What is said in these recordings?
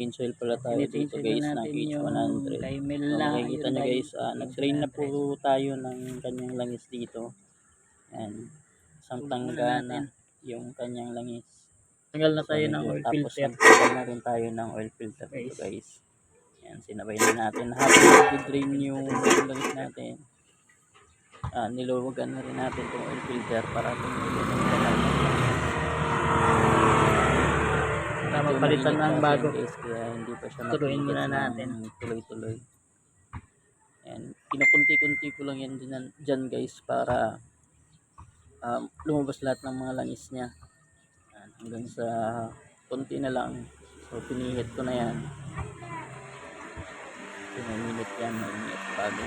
change oil pala tayo dito guys ng H100. So makikita nyo guys, nag-train na po tayo ng kanyang langis dito. Yan, isang tangga na yung kanyang langis. Tanggal na tayo ng oil tapos filter. tanggal na rin tayo ng oil filter dito guys. Yan, sinabay na natin habang nag-drain yung langis natin. Niluwagan na rin natin itong oil filter para tumulong yung kanal. Palitan ng bago guys, kaya hindi pa siya tuloyin muna natin tuloy-tuloy. And kinukunti-kunti ko lang yan dyan guys para lumabas lahat ng mga langis niya. Hanggang sa konti na lang. So pinihit ko na yan. Pinaminit yan, mainit bago.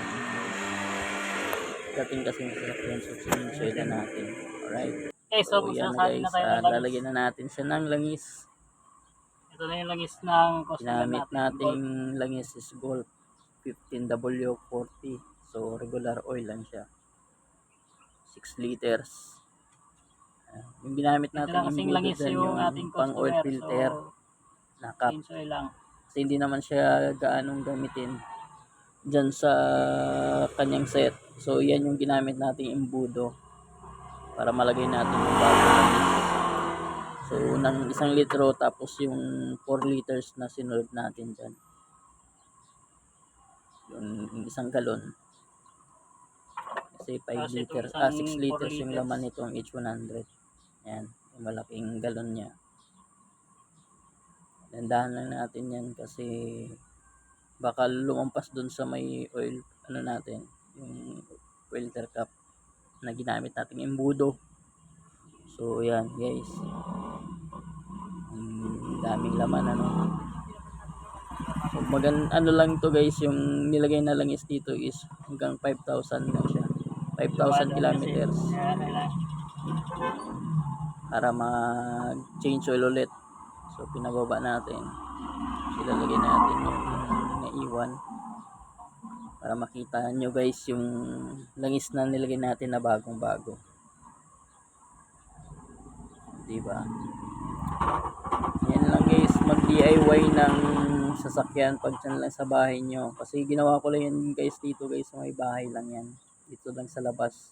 Dating kasi masarap yan sa sininsoy na natin. Alright. Okay, so yan guys, lalagyan na natin siya ng langis. Ito na yung langis ng ginamit nating langis is Golf 15W40. So regular oil lang siya. 6 liters. Yung ginamit natin yung langis yung pang oil filter na cup. Kasi hindi naman siya gaanong gamitin dyan sa kanyang set. So yan yung ginamit nating imbudo para malagay natin yung bago langis. So unang 1 litro tapos yung 4 liters na sinunod natin dyan. Yung 1 galon. Kasi 5 liters, 6 liters yung laman nitong H100. Yan, yung malaking galon niya. Dandahan lang natin yan kasi baka lumampas dun sa may oil, natin, yung filter cup na ginamit nating imbudo. So yan guys, daming laman so lang to guys, yung nilagay na langis dito is hanggang 5,000 lang siya, 5,000 kilometers para mag change oil ulit. So pinababa natin, ilalagay natin yung naiwan para makita nyo guys yung langis na nilagay natin na bagong bago, diba? Yan lang guys, mag DIY ng sasakyan pag dyan lang sa bahay nyo, kasi ginawa ko lang yan guys dito guys, sa may bahay lang yan, dito lang sa labas,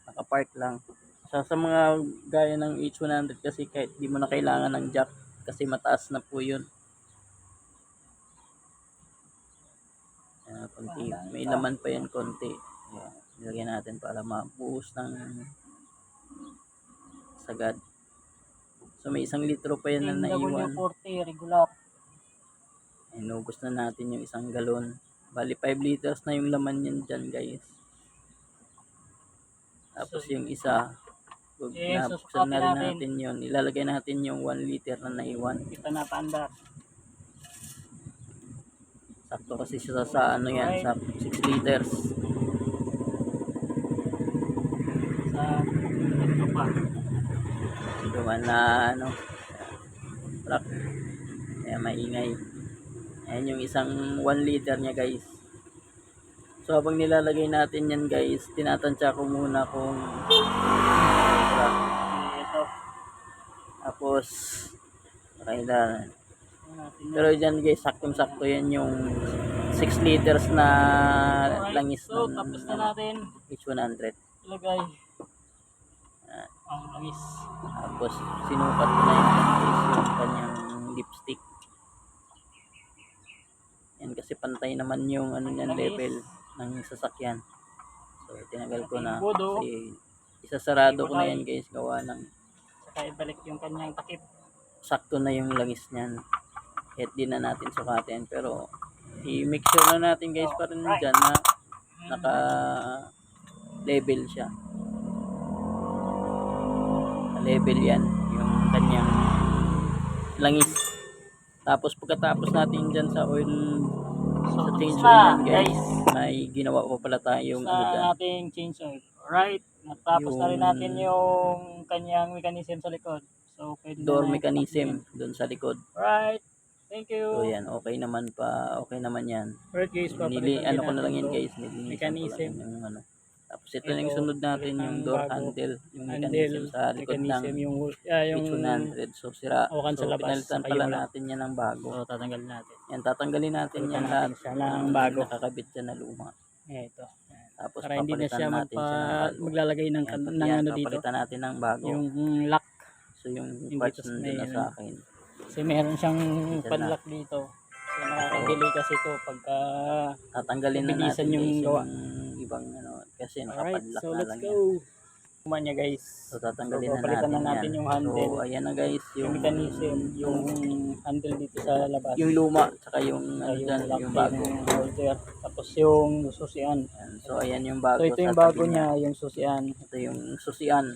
nakapark lang. Sa mga gaya ng H100 kasi kahit di mo na kailangan ng jack kasi mataas na po yun. Konti, may laman pa yan konti. Ayan, nilagyan natin para mabuhos ng sagad. So may 1 litro pa yan na naiwan. W40 regular. Inubos na natin yung 1 galon. Bali 5 liters na yung laman yan dyan guys. Tapos yung isa, nabuksan na rin natin yun. Ilalagay natin yung 1 liter na naiwan. Kita na paandar. Sakto kasi siya sa yan, sa 6 liters. Sa ito pa. Duman na truck. Kaya maingay. Ayan yung isang 1 liter niya guys. So habang nilalagay natin yan guys, tinatansya ko muna kung ito. Tapos kailangan. Pero dyan guys, saktong-sakto yan yung 6 liters na langis so, tapos na natin H100. ilagay ang langis. Tapos sinukat ko na yung kanyang lipstick. Yan kasi pantay naman yung niyan level ng sasakyan. So tinagal ko na kasi isasarado ko na yan guys, gawa ng saka ibalik yung kanyang takip. Sakto na yung langis niyan. Kahit di na natin sukatin, pero i-make sure na natin guys pa rin dyan na naka level siya. Level yan yung kanyang langis. Tapos pagkatapos natin dyan sa oil, sa change oil guys, may ginawa pa pala tayong sa ating change oil. Alright, natapos na rin natin yung kanyang mechanism sa likod. So pwede door mechanism doon sa likod. Alright, thank you. So yan, okay naman pa, okay naman yan. Alright guys, Ko na lang yan guys, mechanism. yung tapos Tapos ito na yung sunod natin, palit yung ng door bago. handle, yung Handle, mechanism sa likod ng mechanism, yung H100. So sira. hawakan sa So labas, pinalitan saka pala yung lock. natin yan ng bago. So tatanggalin natin. Yan, tatanggalin natin Palitan yan natin lahat siya ng bago. nakakabit dyan na luma. Ito. Tapos Para hindi na papalitan siya natin siya ng bago. maglalagay ng, Yan, pati ng yan, ano dito. papalitan natin ng bago. Yung lock. So yung Yung parts dito nandun na sa akin. Kasi meron siyang Dyan na. padlock dito. So nakaka-delay kasi ito pagka Tatanggalin na mabilisan natin yung guys, gawa. yung ibang ano, kasi Alright, nakapadlock so na let's lang go. yan. Kumanya guys. So tatanggalin So, na papalitan natin, na natin yan. yung handle. So ayan na guys, Yung mechanism, yung handle dito sa labas. yung luma, tsaka yung Saka ano dyan, lock yung bago. yung holder. Tapos yung susian. Yan. So ayan yung bago. So ito yung sa bago tabi niya, yung susian. Ito yung susian.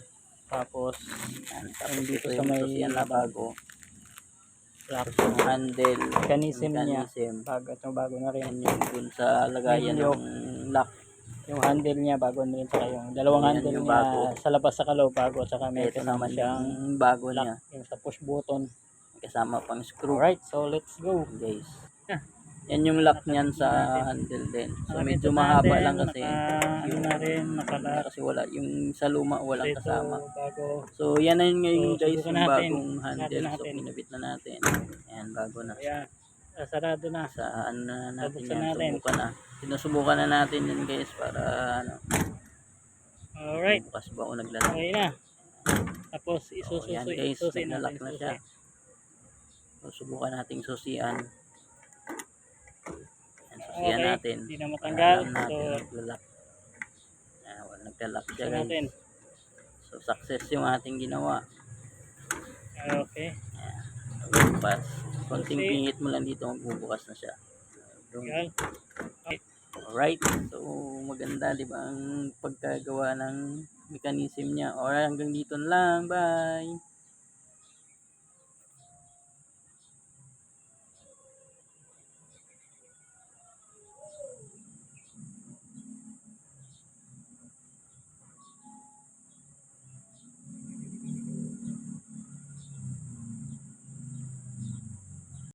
Tapos Yan. Tapos dito ito sa yung may susian na bago. lock. Tapos yung handle. Mechanism niya. Mechanism. Bago na rin. Yan yung dun sa lagayan Yung ng lock. Yung handle niya bago na rin, saka yung dalawang Ayan handle yung niya bago. sa labas sa loob bago, saka may Ito kasama naman siyang yung bago lock, niya. yung sa push button. Kasama pang screw. Alright, so let's go. Guys. Yeah. Yan yung lock niyan sa handle din. So medyo mahaba lang kasi. Ano na rin, nakalock. Kasi wala. Yung sa luma walang Ito, kasama. bago. So yan na yun ngayon So, guys, subukan yung natin. bagong handle. So Natin. pinabit na natin. Ayan, bago na. Ayan, sarado na. Sa ano na natin Bubuksan yan. natin. Subukan na. Sinusubukan na natin yun guys para ano. Alright, Bukas ba ako naglalak. okay na. Tapos Yan guys, isususin naglalak natin. na siya. So subukan nating susian. Yan, susian Okay, natin. hindi na matanggal. Para alam natin So, naglalak. Ayan, naglalak siya isusin guys. natin. So success yung ating ginawa. Okay. Bukas. Konting Okay. pingit mo lang dito, magbubukas na siya. Yan. Okay. Alright. So maganda, di ba, ang pagkagawa ng mechanism niya. Alright, hanggang dito na lang. Bye!